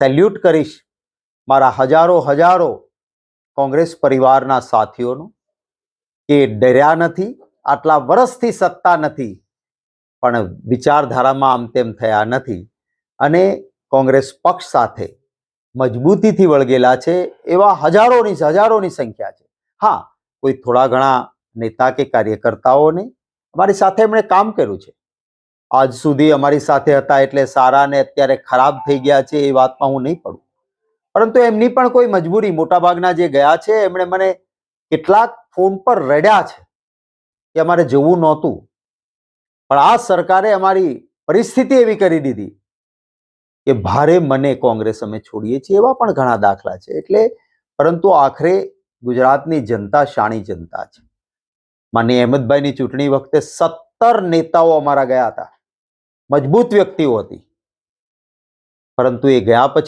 Salute કરીશ મારા હજારો કોંગ્રેસ પરિવારના સાથીઓનો કે ડર્યા નથી, આટલા વર્ષથી સત્તા નથી પણ વિચારધારામાં આમ તેમ થયા નથી અને કોંગ્રેસ પક્ષ સાથે મજબૂતીથી વળગેલા છે એવા હજારોની સંખ્યા છે. હા, કોઈ થોડા ઘણા નેતા કે કાર્યકર્તાઓને અમારી સાથે એમણે કામ કર્યું છે, આજ સુધી અમારી સાથે હતા એટલે સારા ને અત્યારે ખરાબ થઈ ગયા છે એ વાતમાં હું નહીં પડું, પરંતુ એમની પણ કોઈ મજબૂરી, મોટાભાગના જે ગયા છે એમણે મને કેટલાક ફોન પર રડ્યા છે કે અમારે જવું નહોતું પણ આ સરકારે અમારી પરિસ્થિતિ એવી કરી દીધી કે ભારે મને કોંગ્રેસ અમે છોડીએ છીએ, એવા પણ ઘણા દાખલા છે. એટલે પરંતુ આખરે ગુજરાતની જનતા શાણી જનતા છે. માનનીય અહેમદભાઈની ચૂંટણી વખતે 17 નેતાઓ અમારા ગયા હતા, મજબૂત વ્યક્તિઓ હતી, પરંતુ એ ગયા પછી